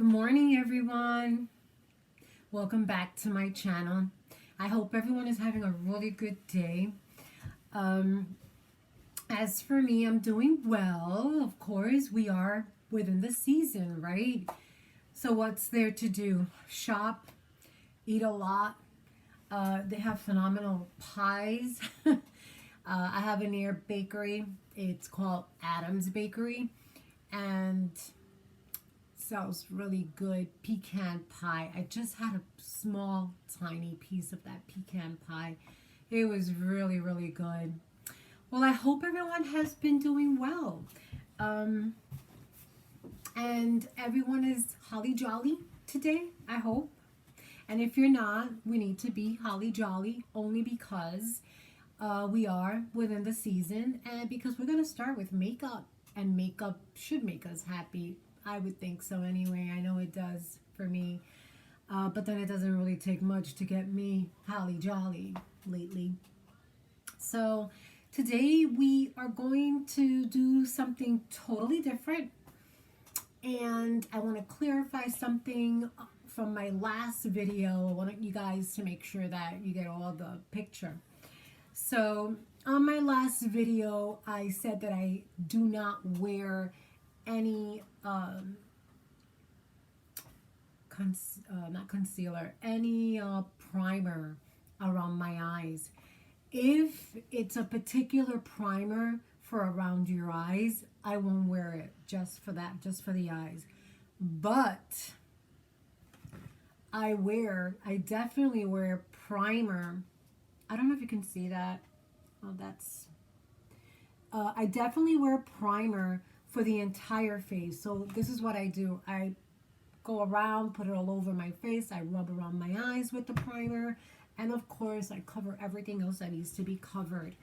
Good morning, everyone. Welcome back to my channel. I hope everyone is having a really good day. Um, as for me, I'm doing well. Of course, we are within the season, right? So, what's there to do? Shop, eat a lot. They have phenomenal pies. I have a near bakery. It's called Adam's Bakery, and sells really good pecan pie. I just had a small, tiny piece of that pecan pie. It was really, really good. Well, I hope everyone has been doing well. Um, and everyone is holly jolly today, I hope. And if you're not, we need to be holly jolly only because we are within the season and because we're going to start with makeup. And makeup should make us happy. I would think so anyway. I know it does for me. But then it doesn't really take much to get me holly jolly lately. So today we are going to do something totally different. And I want to clarify something from my last video. I want you guys to make sure that you get all the picture. So on my last video, I said that I do not wear any not concealer, any primer around my eyes. If it's a particular primer for around your eyes, I won't wear it just for that, just for the eyes. But I definitely wear primer. I don't know if you can see that. Oh, I definitely wear primer for the entire face. So this is what I do. I go around, put it all over my face. I rub around my eyes with the primer. And of course, I cover everything else that needs to be covered.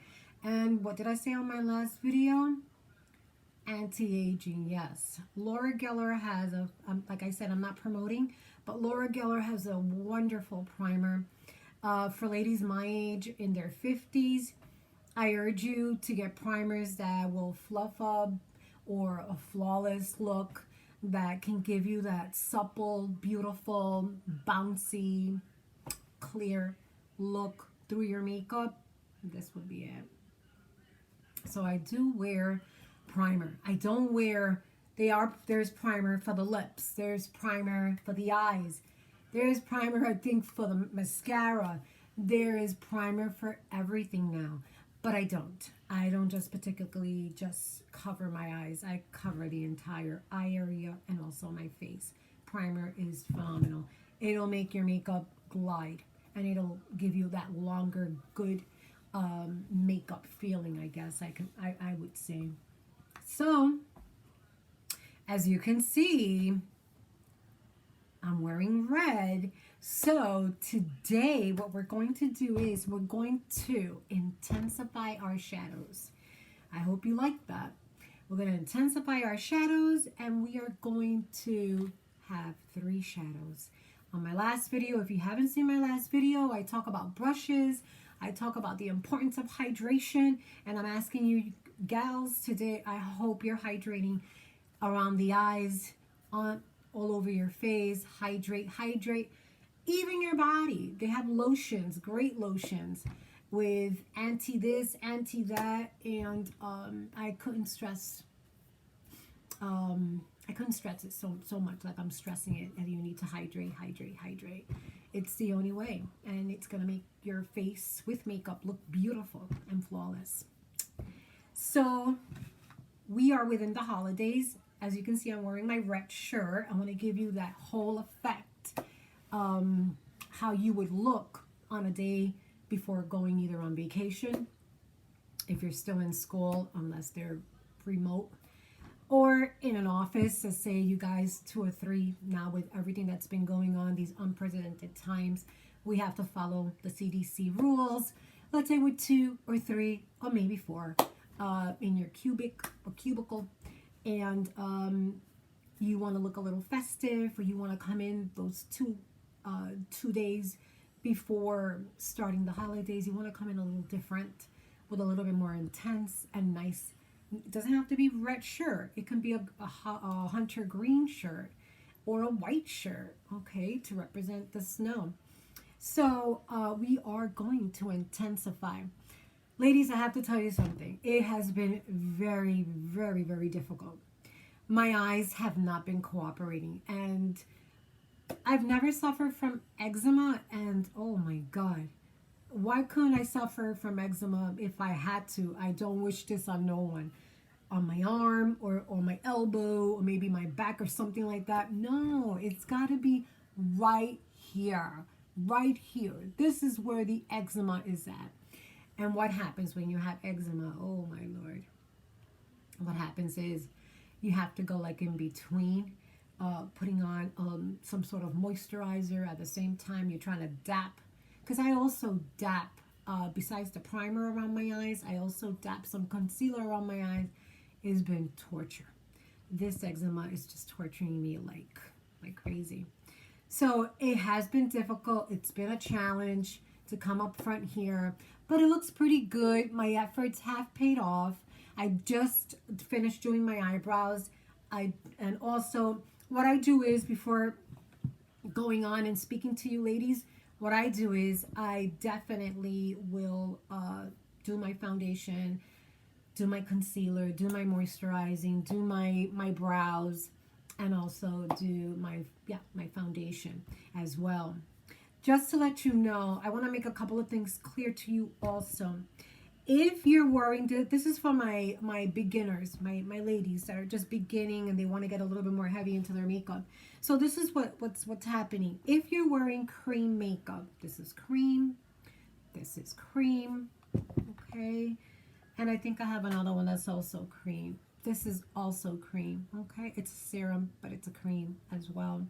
And what did I say on my last video? Anti-aging, yes. Laura Geller has like I said, I'm not promoting, but Laura Geller has a wonderful primer for ladies my age in their 50s. I urge you to get primers that will fluff up or a flawless look that can give you that supple, beautiful, bouncy, clear look through your makeup. This would be it. So I do wear primer. I don't wear, there's primer for the lips. There's primer for the eyes. There's primer, I think, for the mascara. There is primer for everything now. But I don't. I don't just particularly just cover my eyes. I cover the entire eye area and also my face. Primer is phenomenal. It'll make your makeup glide. And it'll give you that longer, good makeup feeling, I guess I would say. So, as you can see, I'm wearing red. So today what we're going to do is we're going to intensify our shadows. I hope you like that. We're going to intensify our shadows and we are going to have 3 shadows. On my last video, if you haven't seen my last video, I talk about brushes. I talk about the importance of hydration, and I'm asking you gals today, I hope you're hydrating around the eyes, all over your face. Hydrate. Even your body. They have lotions, great lotions with anti this, anti that, and I couldn't stress it so much like I'm stressing it, and you need to hydrate. It's the only way, and it's gonna make your face with makeup look beautiful and flawless. So we are within the holidays. As you can see, I'm wearing my red shirt. I want to give you that whole effect, how you would look on a day before going either on vacation, if you're still in school, unless they're remote, or in an office. Let's say you guys 2 or 3 now, with everything that's been going on, these unprecedented times, we have to follow the CDC rules. Let's say with 2 or 3 or maybe 4 in your cubicle, and you want to look a little festive, or you want to come in those 2 days before starting the holidays. You want to come in a little different, with a little bit more intense and nice. It doesn't have to be red shirt. It can be a hunter green shirt, or a white shirt, okay, to represent the snow. So we are going to intensify. Ladies, I have to tell you something. It has been very, very, very difficult. My eyes have not been cooperating, and I've never suffered from eczema, and oh my God, why couldn't I suffer from eczema if I had to? I don't wish this on no one. On my arm or my elbow or maybe my back or something like that. No, it's got to be right here. Right here. This is where the eczema is at. And what happens when you have eczema? Oh my Lord. What happens is you have to go like in between, putting on some sort of moisturizer. At the same time, you're trying to dap. Because I also dap, besides the primer around my eyes, I also dap some concealer around my eyes. It's been torture. This eczema is just torturing me like crazy. So it has been difficult. It's been a challenge to come up front here, but it looks pretty good. My efforts have paid off. I just finished doing my eyebrows. And also what I do is, before going on and speaking to you ladies, what I do is I definitely will do my foundation, do my concealer, do my moisturizing, do my brows, and also do my foundation as well. Just to let you know, I want to make a couple of things clear to you also. If you're wearing this is for my beginners, my ladies that are just beginning and they want to get a little bit more heavy into their makeup. So this is what's happening. If you're wearing cream makeup, this is cream, okay? And I think I have another one that's also cream. This is also cream, okay? It's a serum, but it's a cream as well.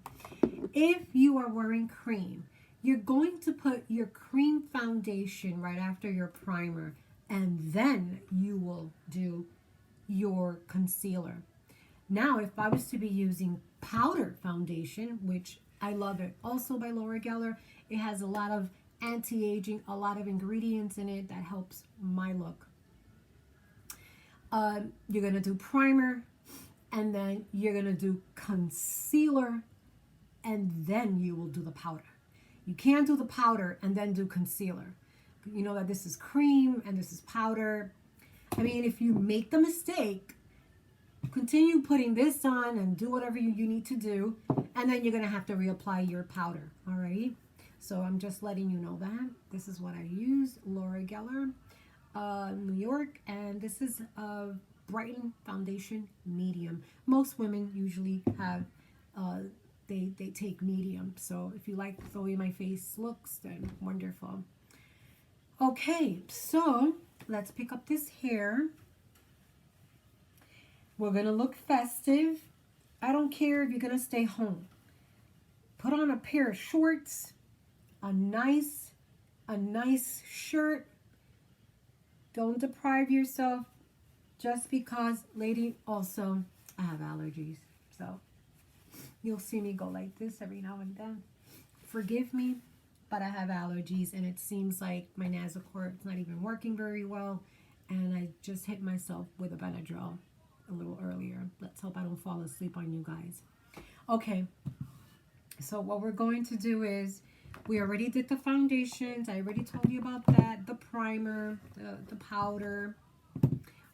If you are wearing cream, you're going to put your cream foundation right after your primer, and then you will do your concealer. Now, if I was to be using powder foundation, which I love it, also by Laura Geller, it has a lot of anti-aging, a lot of ingredients in it that helps my look. You're going to do primer, and then you're going to do concealer, and then you will do the powder. You can't do the powder and then do concealer. You know that this is cream and this is powder. I mean, if you make the mistake, continue putting this on and do whatever you need to do, and then you're going to have to reapply your powder, all right? So I'm just letting you know that. This is what I use, Laura Geller. New York, and this is a Brighten Foundation Medium. Most women usually have they take medium, so if you like the way my face looks, then wonderful. Okay, so let's pick up this hair. We're gonna look festive. I don't care if you're gonna stay home. Put on a pair of shorts, a nice shirt. Don't deprive yourself just because, lady, also, I have allergies. So you'll see me go like this every now and then. Forgive me, but I have allergies, and it seems like my nasal cord is not even working very well, and I just hit myself with a Benadryl a little earlier. Let's hope I don't fall asleep on you guys. Okay, so what we're going to do is, we already did the foundations. I already told you about that. The primer, the powder.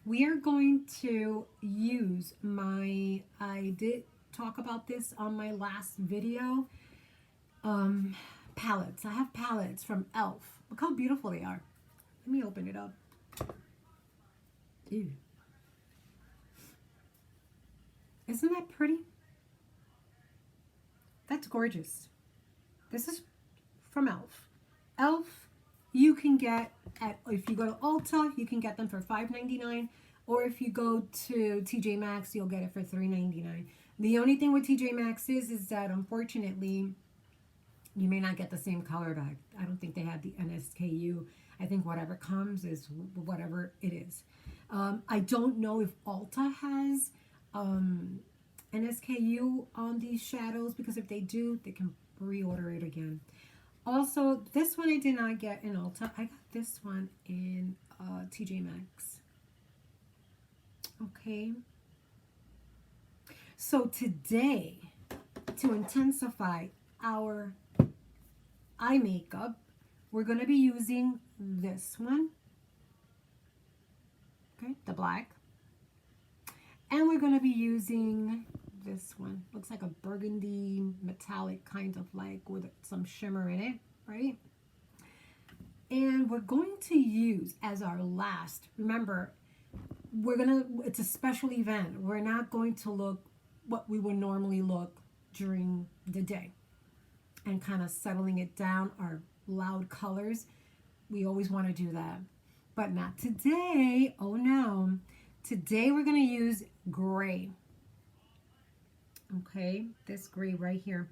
We are going to use I did talk about this on my last video. Palettes. I have palettes from e.l.f. Look how beautiful they are. Let me open it up. Ew. Isn't that pretty? That's gorgeous. This is from e.l.f. e.l.f. you can get if you go to Ulta, you can get them for $5.99, or if you go to TJ Maxx, you'll get it for $3.99. The only thing with TJ Maxx is that, unfortunately, you may not get the same color bag. I don't think they have the NSKU. I think whatever comes is whatever it is. I don't know if Ulta has NSKU on these shadows, because if they do, they can reorder it again. Also, this one I did not get in Ulta. I got this one in TJ Maxx. Okay. So today, to intensify our eye makeup, we're going to be using this one, okay, the black. And we're going to be using this one. Looks like a burgundy metallic, kind of like with some shimmer in it, right? And we're going to use as our last, remember, it's a special event. We're not going to look what we would normally look during the day, and kind of settling it down, our loud colors. We always want to do that, but not today. Oh no. Today we're going to use gray. Okay, this gray right here.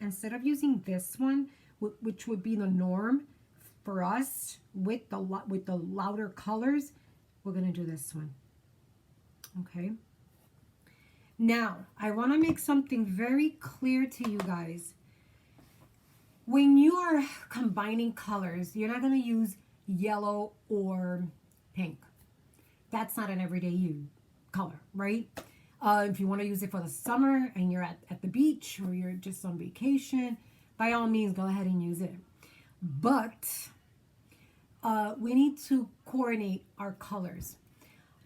Instead of using this one, which would be the norm for us with the louder colors, we're going to do this one. Okay. Now, I want to make something very clear to you guys. When you are combining colors, you're not going to use yellow or pink. That's not an everyday color, right? If you want to use it for the summer and you're at the beach or you're just on vacation, by all means, go ahead and use it. But we need to coordinate our colors.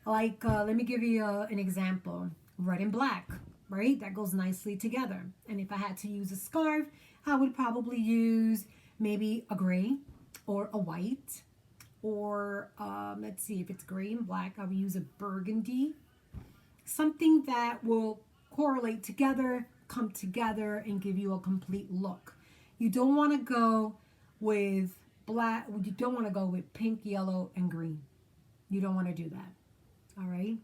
Like, let me give you an example. Red and black, right? That goes nicely together. And if I had to use a scarf, I would probably use maybe a gray or a white, or let's see, if it's gray and black, I would use a burgundy. Something that will correlate together, come together, and give you a complete look. You don't want to go with black, you don't want to go with pink, yellow, and green. You don't want to do that. All right.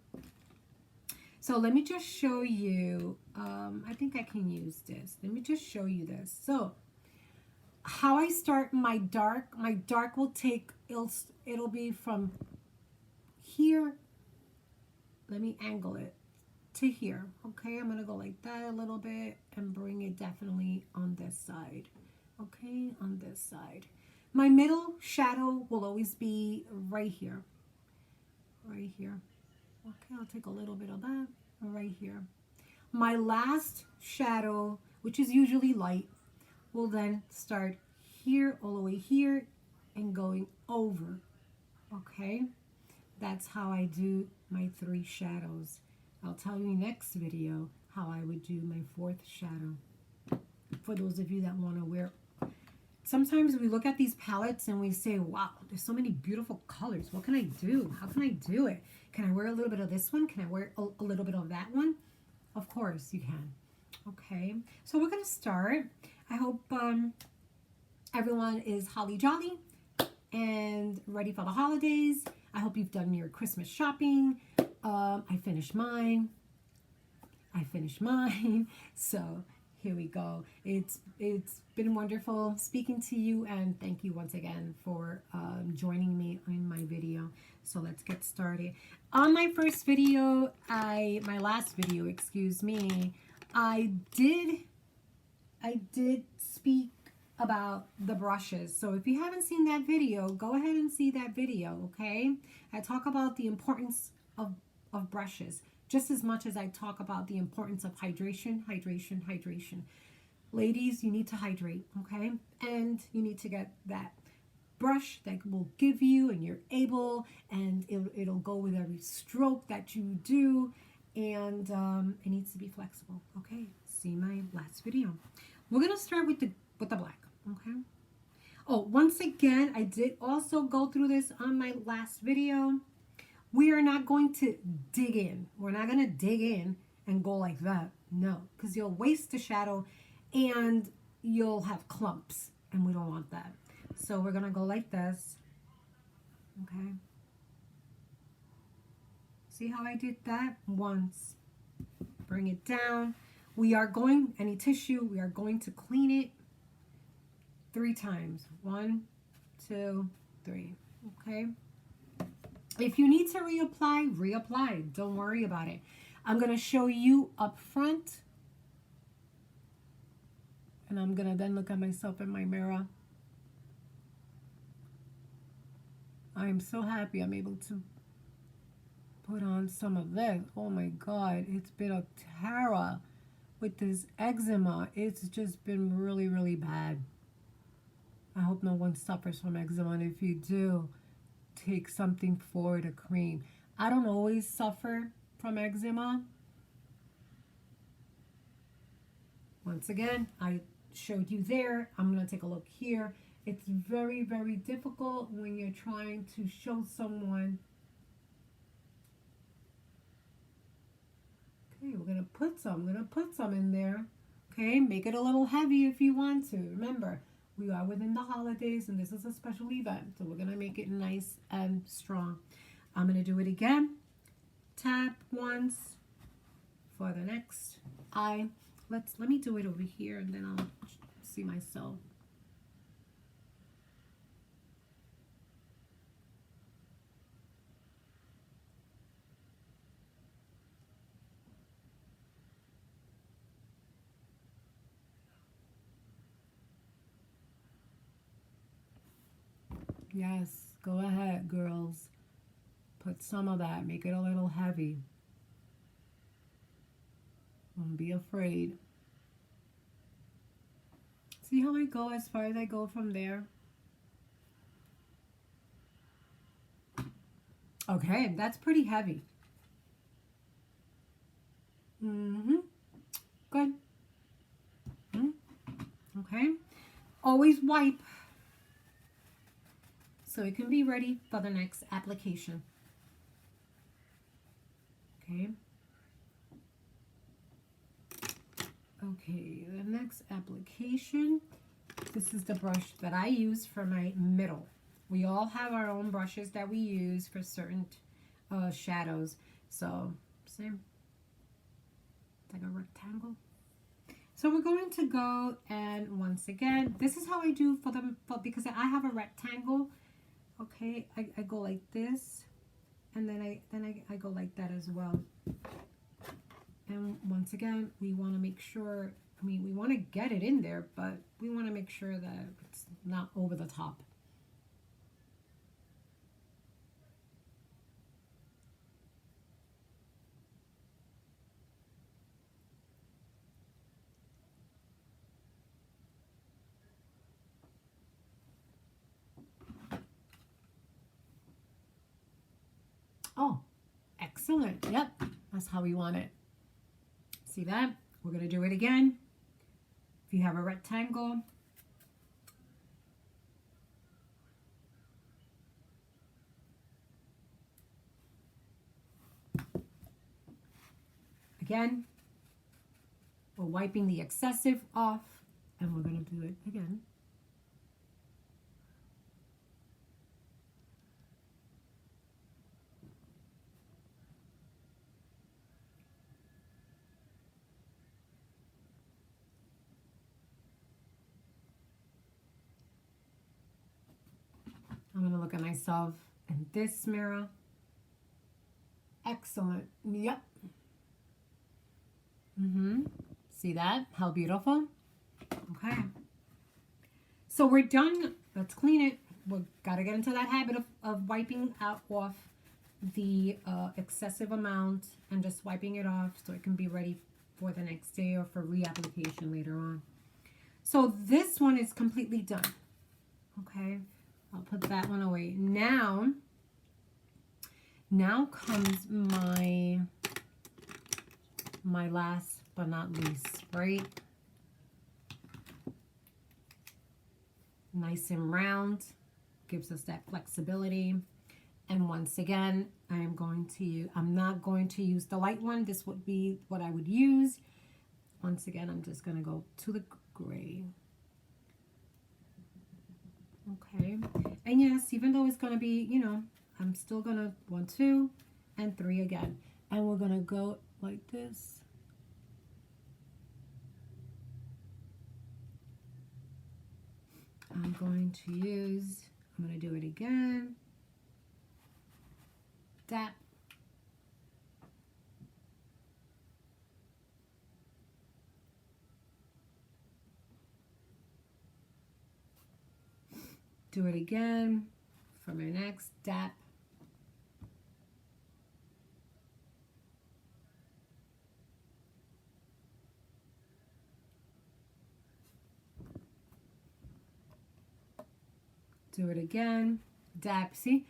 So let me just show you, I think I can use this. Let me just show you this. So how I start my dark will take, it'll be from here. Let me angle it to here. Okay, I'm going to go like that a little bit and bring it definitely on this side. Okay, on this side. My middle shadow will always be right here. Right here. Okay, I'll take a little bit of that right here. My last shadow, which is usually light, will then start here all the way here and going over. Okay, that's how I do my 3 shadows. I'll tell you next video how I would do my 4th shadow. For those of you that want to wear, sometimes we look at these palettes and we say, wow, there's so many beautiful colors. What can I do? How can I do it? Can I wear a little bit of this one? Can I wear a little bit of that one? Of course you can. Okay, so we're going to start. I hope everyone is holly jolly and ready for the holidays. I hope you've done your Christmas shopping. I finished mine. So here we go. It's been wonderful speaking to you, and thank you once again for joining me in my video. So let's get started. On my first video, my last video, excuse me, I did speak about the brushes. So if you haven't seen that video, go ahead and see that video, okay? I talk about the importance of brushes just as much as I talk about the importance of hydration. Ladies, you need to hydrate, okay? And you need to get that brush that will give you, and you're able, and it'll go with every stroke that you do, and it needs to be flexible, okay? See my last video. We're gonna start with the black, okay? Oh, once again, I did also go through this on my last video. We are not going to dig in. We're not going to dig in and go like that. No, because you'll waste the shadow and you'll have clumps, and we don't want that. So we're going to go like this. Okay. See how I did that? Once. Bring it down. We are going, any tissue, we are going to clean it 3 times. 1, 2, 3. Okay. If you need to reapply. Don't worry about it. I'm going to show you up front. And I'm going to then look at myself in my mirror. I am so happy I'm able to put on some of this. Oh my God, it's been a terror with this eczema. It's just been really, really bad. I hope no one suffers from eczema, and if you do, take something for the cream. I don't always suffer from eczema. Once again, I showed you there. I'm going to take a look here. It's very, very difficult when you're trying to show someone. Okay, we're going to put some. I'm going to put some in there. Okay, make it a little heavy if you want to. Remember, we are within the holidays and this is a special event. So we're going to make it nice and strong. I'm going to do it again. Tap once for the next eye. Let me do it over here and then I'll see myself. Yes, go ahead, girls. Put some of that. Make it a little heavy. Don't be afraid. See how I go as far as I go from there? Okay, that's pretty heavy. Good. Okay. Always wipe so it can be ready for the next application. Okay. Okay, the next application. This is the brush that I use for my middle. We all have our own brushes that we use for certain shadows. So, same. It's like a rectangle. So we're going to go, and once again, this is how I do for them, because I have a rectangle. Okay, I go like this, and then I go like that as well. And once again, we want to make sure, I mean, we want to get it in there, but we want to make sure that it's not over the top. Oh, excellent. Yep, that's how we want it. See that? We're going to do it again. If you have a rectangle, again, we're wiping the excessive off, and we're going to do it again. I'm going to look at myself in this mirror. Excellent. Yep. See that? How beautiful. Okay. So we're done. Let's clean it. We've got to get into that habit of wiping out off the excessive amount and just wiping it off so it can be ready for the next day or for reapplication later on. So this one is completely done. Okay. I'll put that one away. Now comes my last but not least, right? Nice and round, gives us that flexibility. And once again, I'm not going to use the light one. This would be what I would use. Once again, I'm just going to go to the gray. Okay, and yes, even though it's going to be, you know, I'm still going to 1, 2, and 3 again. And we're going to go like this. I'm going to do it again. That. Do it again for my next dap. Do it again. Dab. See,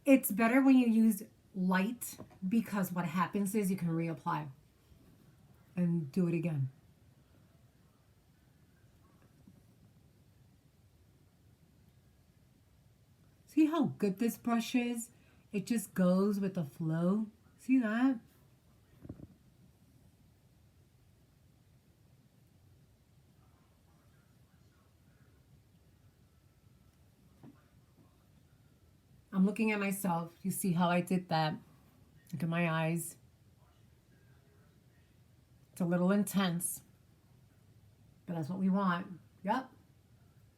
it's better when you use light because what happens is you can reapply. And do it again. See how good this brush is? It just goes with the flow. See that? I'm looking at myself. You see how I did that? Look at my eyes. It's a little intense, but that's what we want. Yep.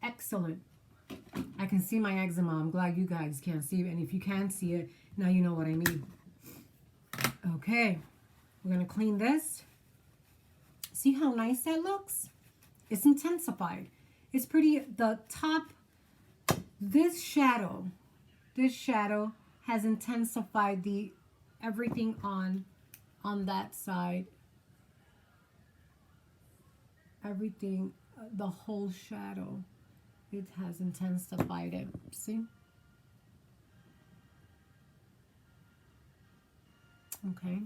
Excellent. I can see my eczema. I'm glad you guys can't see it. And if you can see it, now you know what I mean. Okay. We're going to clean this. See how nice that looks? It's intensified. It's pretty, the top, this shadow has intensified the everything on that side. Everything, the whole shadow, it has intensified it. See? Okay.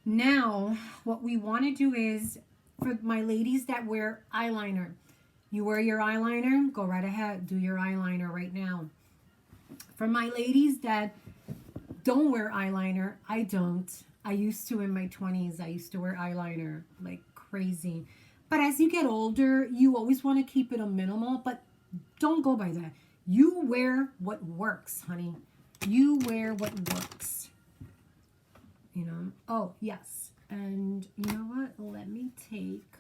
Now, what we want to do is, for my ladies that wear eyeliner, you wear your eyeliner, go right ahead, do your eyeliner right now. For my ladies that don't wear eyeliner, I don't. I used to in my 20s. I used to wear eyeliner like crazy. But as you get older, you always want to keep it a minimal, but don't go by that. You wear what works, honey. You wear what works. You know? Oh, yes. And you know what? Let me take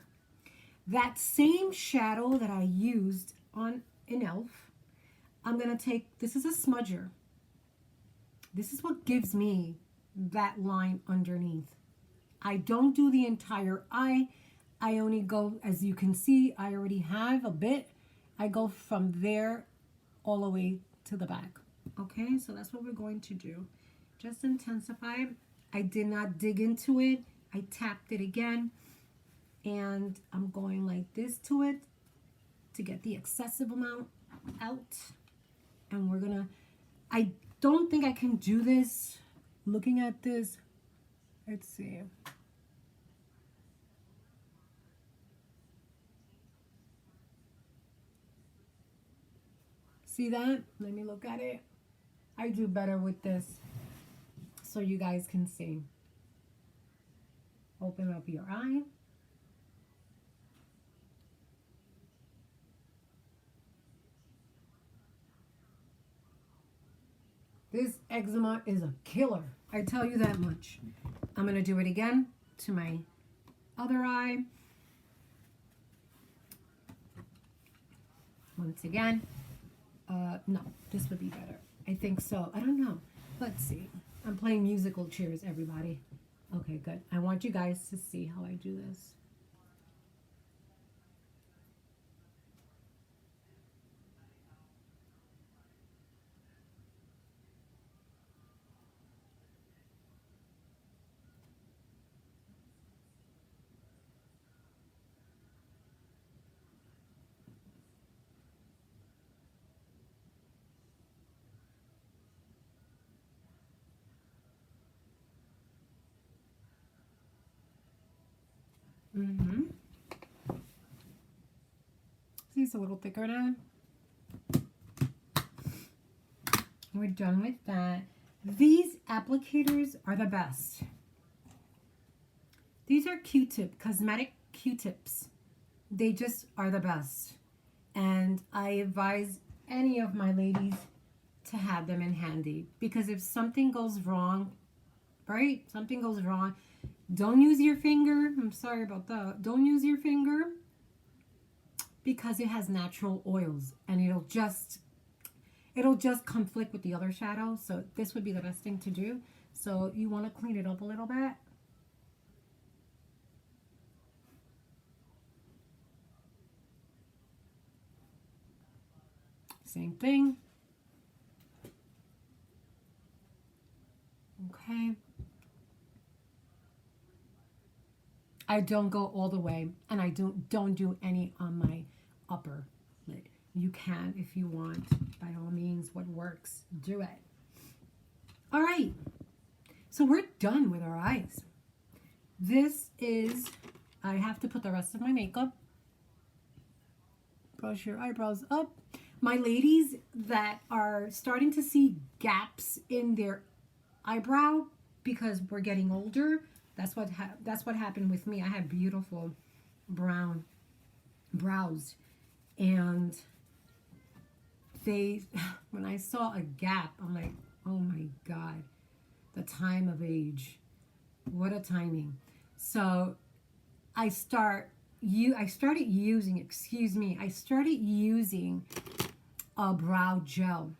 that same shadow that I used on an elf. I'm going to take, this is a smudger. This is what gives me that line underneath. I don't do the entire eye. I only go, as you can see, I already have a bit. I go from there all the way to the back. Okay, so that's what we're going to do. Just intensify. I did not dig into it. I tapped it again. And I'm going like this to it to get the excessive amount out. And we're gonna, I don't think I can do this looking at this. Let's see. See that? Let me look at it. I do better with this so you guys can see. Open up your eye. This eczema is a killer. I tell you that much. I'm going to do it again to my other eye. Once again. No, this would be better. I think so. I don't know. Let's see. I'm playing musical chairs, everybody. Okay, good. I want you guys to see how I do this. See, it's a little thicker now. We're done with that. These applicators are the best. These are Q-tip, cosmetic Q-tips. They just are the best. And I advise any of my ladies to have them in handy. Because if something goes wrong, right? Something goes wrong, don't use your finger. I'm sorry about that. Don't use your finger because it has natural oils and it'll just conflict with the other shadow. So this would be the best thing to do. So you want to clean it up a little bit. Same thing. Okay. I don't go all the way, and I don't do any on my upper lid. You can if you want. By all means, what works, do it. All right. So we're done with our eyes. This is, I have to put the rest of my makeup. Brush your eyebrows up. My ladies that are starting to see gaps in their eyebrow because we're getting older, that's what happened with me. I had beautiful brown brows, and when I saw a gap, I'm like, oh my God, the time of age. What a timing. So I started using a brow gel.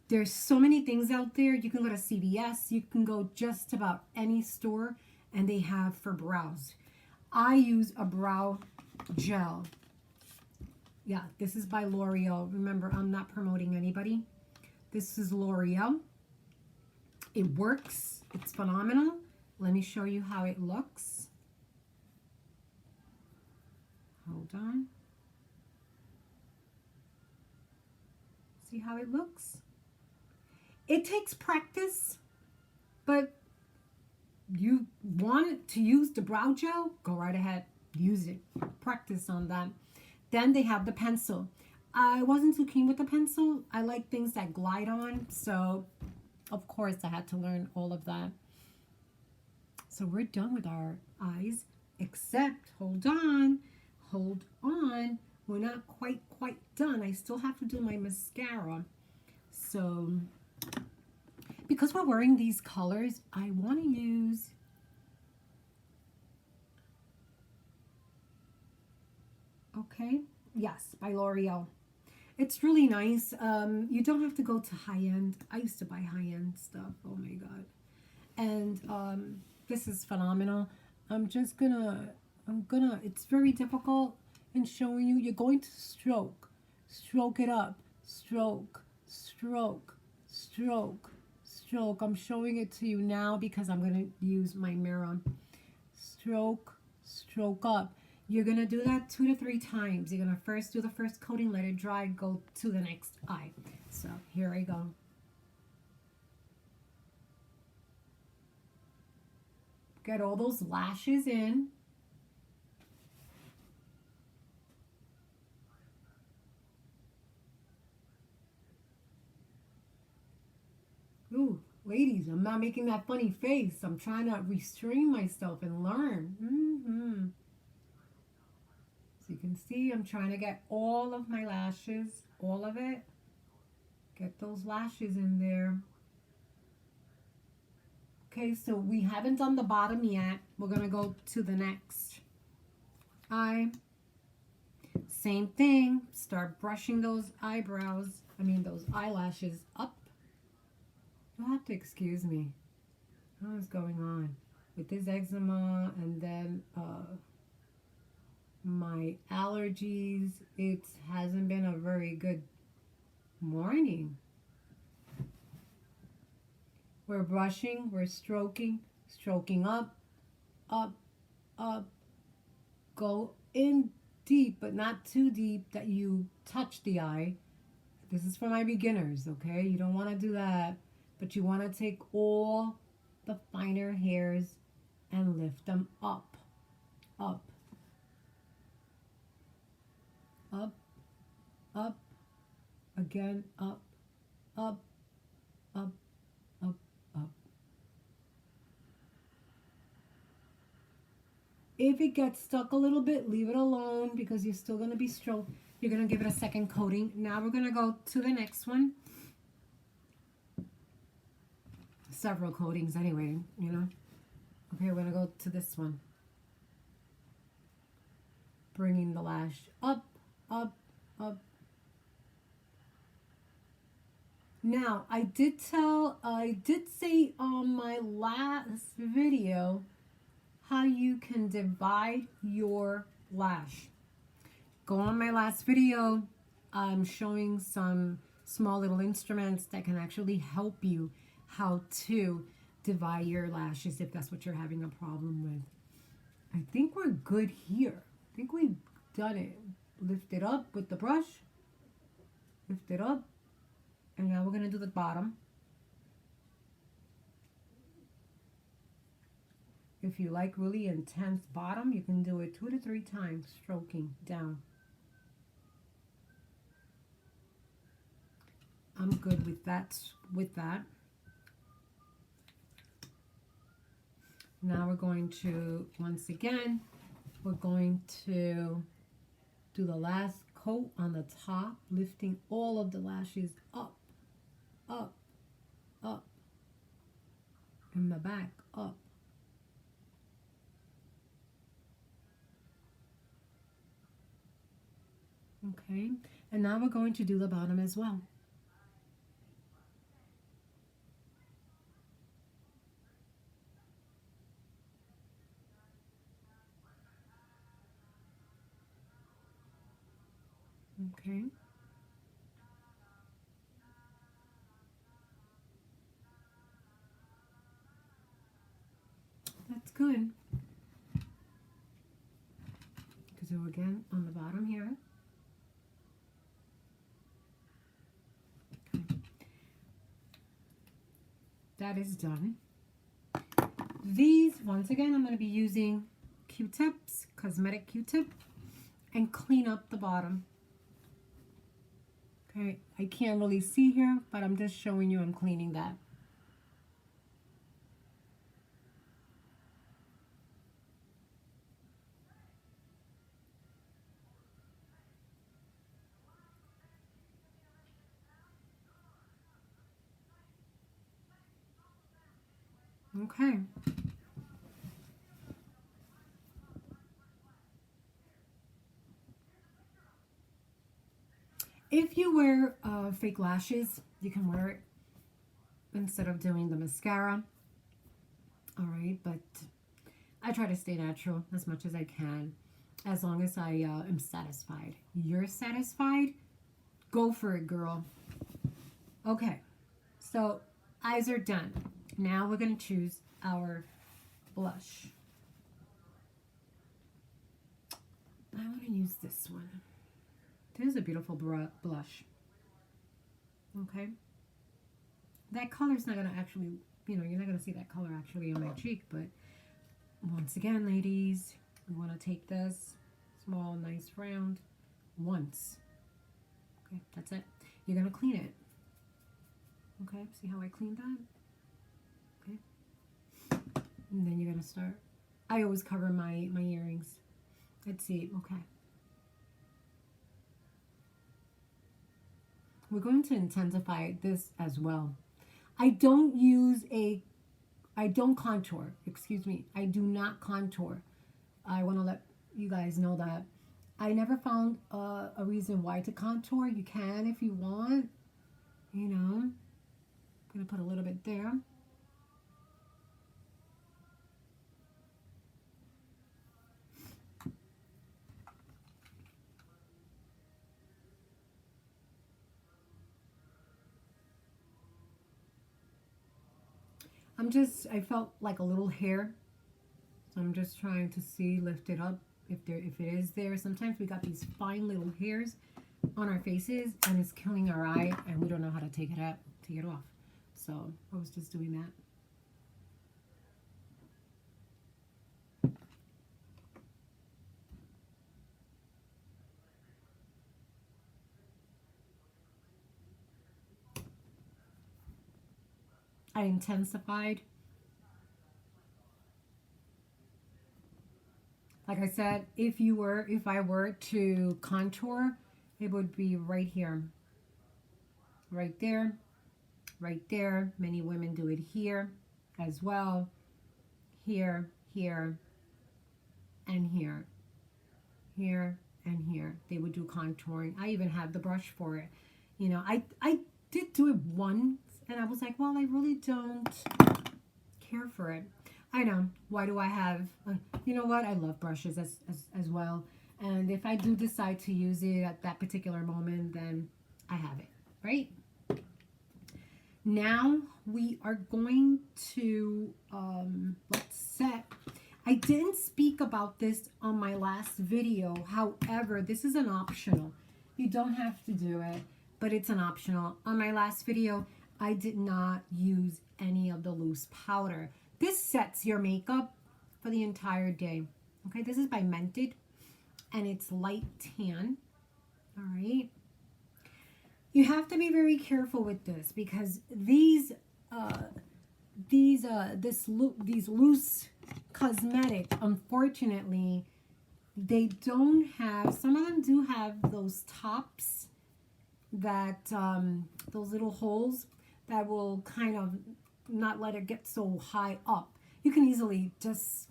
There's so many things out there. You can go to CVS, you can go just about any store, and they have for brows. I use a brow gel. Yeah, this is by L'Oreal. Remember, I'm not promoting anybody. This is L'Oreal. It works. It's phenomenal. Let me show you how it looks. Hold on. See how it looks? It takes practice, but you want to use the brow gel, go right ahead, use it. Practice on that. Then they have the pencil. I wasn't too keen with the pencil. I like things that glide on, so of course I had to learn all of that. So we're done with our eyes, except, hold on, we're not quite done. I still have to do my mascara. So because we're wearing these colors, I want to use yes, by L'Oreal. It's really nice. You don't have to go to high-end. I used to buy high-end stuff. Oh my God. And this is phenomenal. It's very difficult in showing you. You're going to stroke it up, stroke. I'm showing it to you now because I'm going to use my mirror. Stroke up. You're going to do that 2 to 3 times. You're going to first do the first coating, let it dry, go to the next eye. So here I go. Get all those lashes in. Ooh, ladies, I'm not making that funny face. I'm trying to restrain myself and learn. So you can see I'm trying to get all of my lashes, all of it. Get those lashes in there. Okay, so we haven't done the bottom yet. We're going to go to the next eye. Same thing. Start brushing those those eyelashes up. You'll have to excuse me. What is going on with this eczema and then my allergies? It hasn't been a very good morning. We're brushing, we're stroking up. Go in deep, but not too deep that you touch the eye. This is for my beginners, okay? You don't want to do that, but you want to take all the finer hairs and lift them up. Again, up. If it gets stuck a little bit, leave it alone because you're still going to be You're going to give it a second coating. Now we're going to go to the next one. Several coatings anyway, you know. Okay, we're going to go to this one. Bringing the lash up. Now, I did say on my last video how you can divide your lash. Go on my last video. I'm showing some small little instruments that can actually help you how to divide your lashes if that's what you're having a problem with. I think we're good here. I think we've done it. Lift it up with the brush. Lift it up. And now we're going to do the bottom. If you like really intense bottom, you can do it 2 to 3 times, stroking down. I'm good with that. Now we're going to, once again, we're going to do the last coat on the top, lifting all of the lashes up, up, up, and the back up. Okay, and now we're going to do the bottom as well. Okay. That's good. So again on the bottom here. Okay. That is done. These, once again, I'm going to be using Q-tips, cosmetic Q-tip, and clean up the bottom. Okay, I can't really see here, but I'm just showing you I'm cleaning that. Okay. If you wear fake lashes, you can wear it instead of doing the mascara. All right, but I try to stay natural as much as I can, as long as I am satisfied. You're satisfied? Go for it, girl. Okay, so eyes are done. Now we're going to choose our blush. I want to use this one. This is a beautiful blush. Okay. That color's not going to actually, you're not going to see that color actually on my cheek, but once again, ladies, we want to take this small, nice round once. Okay, that's it. You're going to clean it. Okay, see how I cleaned that? Okay. And then you're going to start. I always cover my earrings. Let's see. Okay. We're going to intensify this as well. I don't contour. Excuse me. I do not contour. I want to let you guys know that. I never found a reason why to contour. You can if you want. I'm going to put a little bit there. I felt like a little hair. So I'm just trying to see, lift it up if it is there. Sometimes we got these fine little hairs on our faces and it's killing our eye and we don't know how to take it off. So I was just doing that. I intensified. Like I said, if I were to contour, it would be right here. Right there. Right there. Many women do it here as well. Here, here, and here. Here and here. They would do contouring. I even have the brush for it. I did do it once and I was like, well, I really don't care for it. I know. Why do I have... you know what? I love brushes as well. And if I do decide to use it at that particular moment, then I have it. Right? Now we are going to... let's set... I didn't speak about this on my last video. However, this is an optional. You don't have to do it. but it's an optional. On my last video, I did not use any of the loose powder. This sets your makeup for the entire day. Okay, this is by Mented, and it's light tan. All right. You have to be very careful with this because these loose cosmetic, unfortunately, they don't have, some of them do have those tops that, those little holes that will kind of not let it get so high up. You can easily just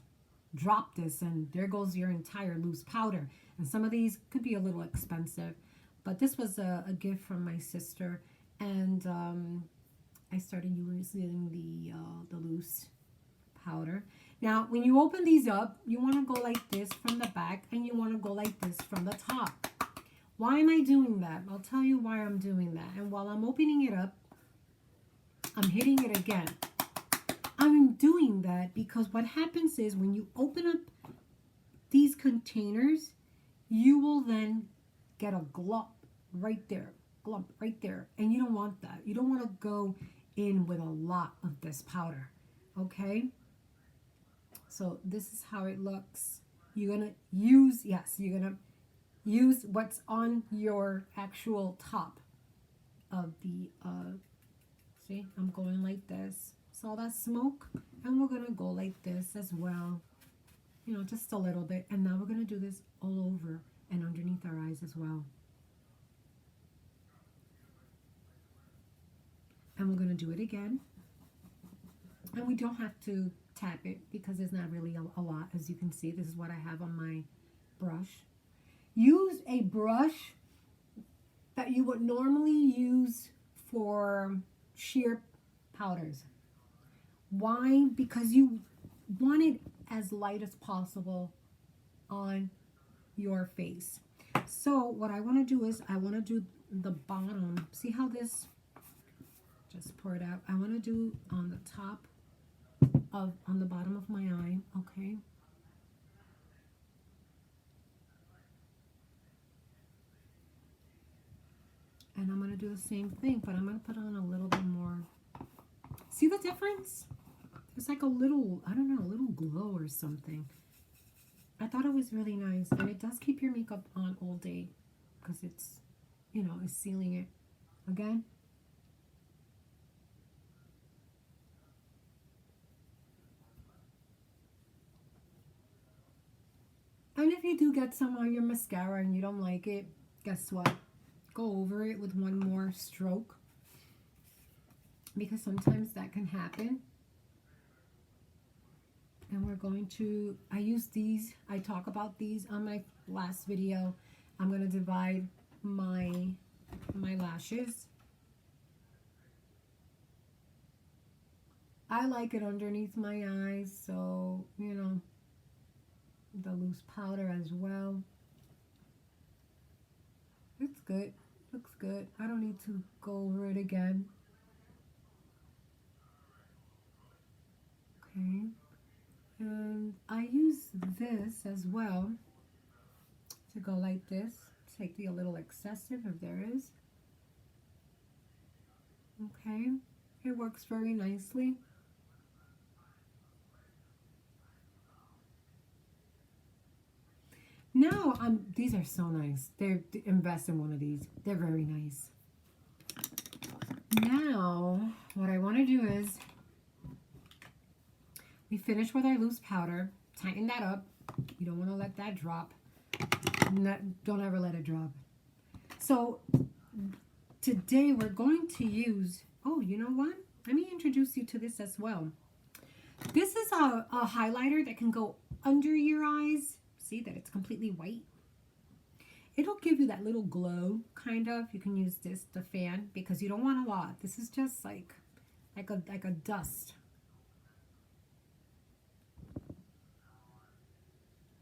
drop this and there goes your entire loose powder. And some of these could be a little expensive, but this was a gift from my sister, and I started using the loose powder. Now, when you open these up, you want to go like this from the back, and you want to go like this from the top. Why am I doing that? I'll tell you why I'm doing that. And while I'm opening it up, I'm hitting it again. I'm doing that because what happens is when you open up these containers, you will then get a glump right there, and you don't want that. You don't want to go in with a lot of this powder, okay? So this is how it looks. You're gonna use, yes, you're gonna use what's on your actual top of the, see, I'm going like this. Saw that smoke? And we're gonna go like this as well. You know, just a little bit. And now we're gonna do this all over and underneath our eyes as well. And we're going to do it again. And we don't have to tap it because there's not really a lot. As you can see, this is what I have on my brush. Use a brush that you would normally use for sheer powders. Why? Because you want it as light as possible on your face. So what I want to do is I want to do the bottom. See how this just pour it out? I want to do on the top of, on the bottom of my eye, okay? And I'm going to do the same thing, but I'm going to put on a little bit more. See the difference? It's like a little, I don't know, a little glow or something. I thought it was really nice, and it does keep your makeup on all day because it's, you know, it's sealing it. Again. And if you do get some on your mascara and you don't like it, guess what? Go over it with one more stroke, because sometimes that can happen. And we're going to, I use these, I talk about these on my last video. I'm going to divide my lashes. I like it underneath my eyes, so, you know, the loose powder as well. It's good. Looks good. I don't need to go over it again. Okay. And I use this as well to go like this. Take the a little excessive if there is. Okay. It works very nicely. Now, these are so nice. Invest in one of these. They're very nice. Now, what I want to do is, we finish with our loose powder. Tighten that up. You don't want to let that drop. Don't ever let it drop. So, today we're going to use, oh, you know what? Let me introduce you to this as well. This is a highlighter that can go under your eyes. See that it's completely white. It'll give you that little glow, kind of. You can use this to fan because you don't want a lot. This is just like a dust.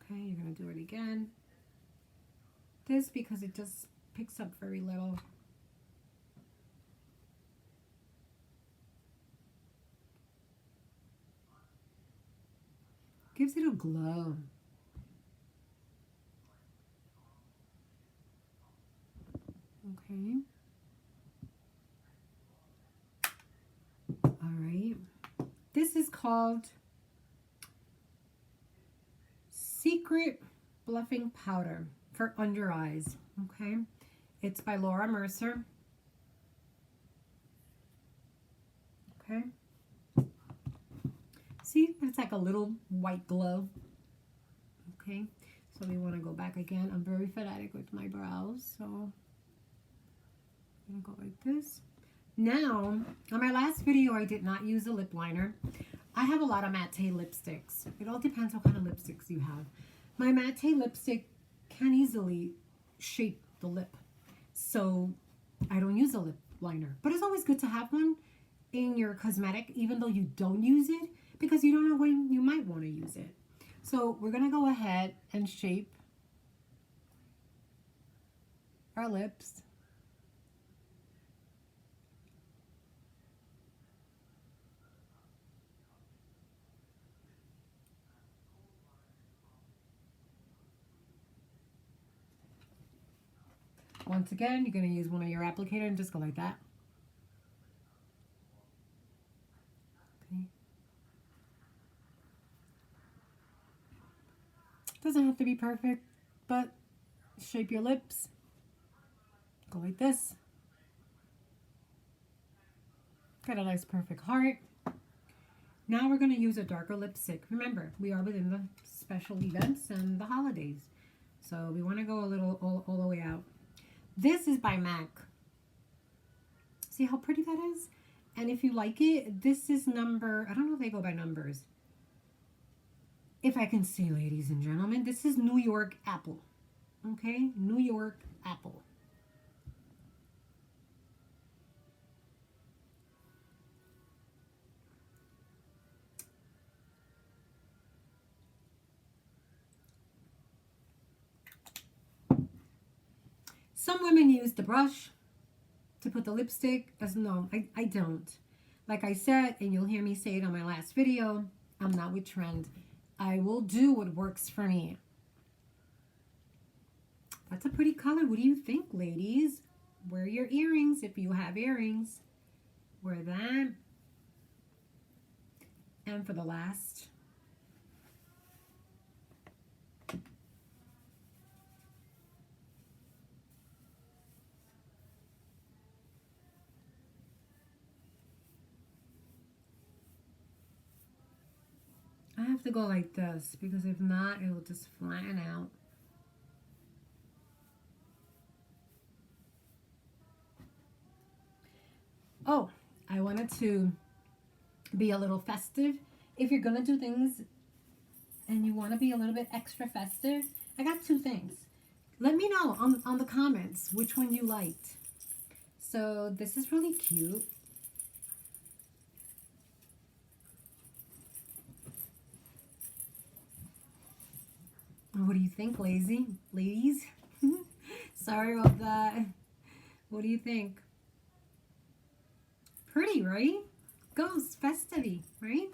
Okay, you're gonna do it again. This because it just picks up very little. Gives it a glow. Okay. This is called Secret Bluffing Powder for Under Eyes. Okay. It's by Laura Mercer. Okay. See, it's like a little white glow. Okay. So we want to go back again. I'm very fanatic with my brows. So I'm going to go like this. Now, on my last video, I did not use a lip liner. I have a lot of matte lipsticks. It all depends what kind of lipsticks you have. My matte lipstick can easily shape the lip. So I don't use a lip liner. But it's always good to have one in your cosmetic, even though you don't use it, because you don't know when you might want to use it. So we're going to go ahead and shape our lips. Once again, you're going to use one of your applicator and just go like that. Okay. Doesn't have to be perfect, but shape your lips. Go like this. Got a nice perfect heart. Now we're going to use a darker lipstick. Remember, we are within the special events and the holidays. So we want to go a little all the way out. This is by MAC. See how pretty that is? And if you like it, this is number, I don't know if they go by numbers. If I can see, ladies and gentlemen, this is New York Apple. Okay? New York Apple. Some women use the brush to put the lipstick. No, I don't. Like I said, and you'll hear me say it on my last video, I'm not with trend. I will do what works for me. That's a pretty color. What do you think, ladies? Wear your earrings if you have earrings. Wear that. And for the last, I have to go like this because if not, it will just flatten out. Oh, I wanted to be a little festive. If you're gonna do things and you want to be a little bit extra festive, I got two things. Let me know on the comments which one you liked. So this is really cute. What do you think, ladies? Sorry about that. What do you think? Pretty, right? Goes festive, right?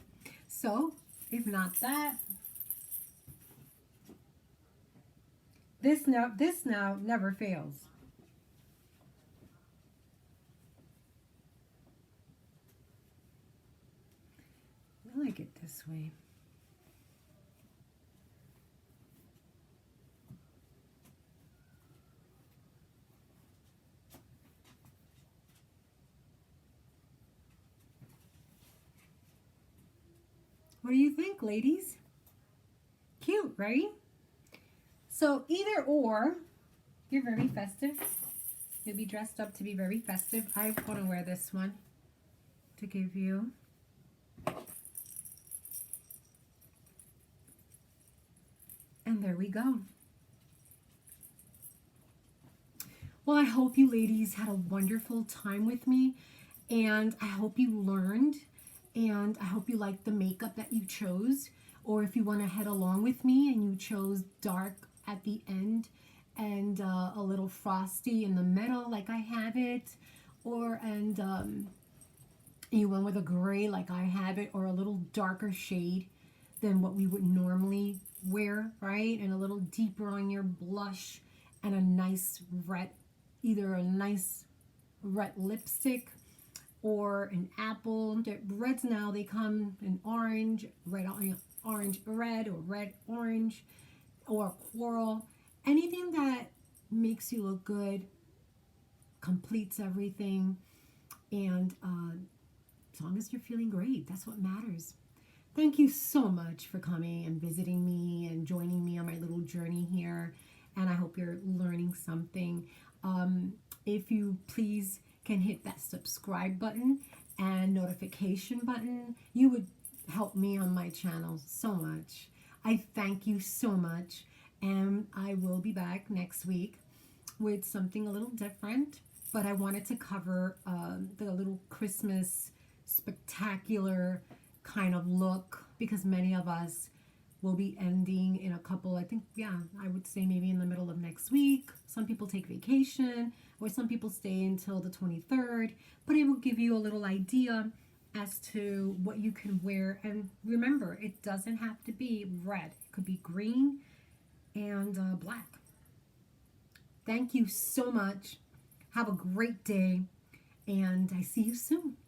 So, if not that, this now never fails. I like it this way. What do you think, ladies? Cute, right? So either or, you're very festive. You'll be dressed up to be very festive. I want to wear this one to give you. And there we go. Well, I hope you ladies had a wonderful time with me, and I hope you learned, and I hope you liked the makeup that you chose, or if you want to head along with me and you chose dark at the end and a little frosty in the middle like I have it, or you went with a gray like I have it, or a little darker shade than what we would normally wear, right? And a little deeper on your blush and a nice red, either a nice red lipstick or an apple. The reds now, they come in orange, red, orange, red, or red, orange, or coral. Anything that makes you look good, completes everything, and as long as you're feeling great, that's what matters. Thank you so much for coming and visiting me and joining me on my little journey here. And I hope you're learning something. If you please can hit that subscribe button and notification button, you would help me on my channel so much. I thank you so much. And I will be back next week with something a little different. But I wanted to cover the little Christmas spectacular kind of look, because many of us will be ending in a couple, I think, yeah, I would say maybe in the middle of next week. Some people take vacation, or some people stay until the 23rd, but it will give you a little idea as to what you can wear. And remember, it doesn't have to be red. It could be green and black. Thank you so much. Have a great day, and I see you soon.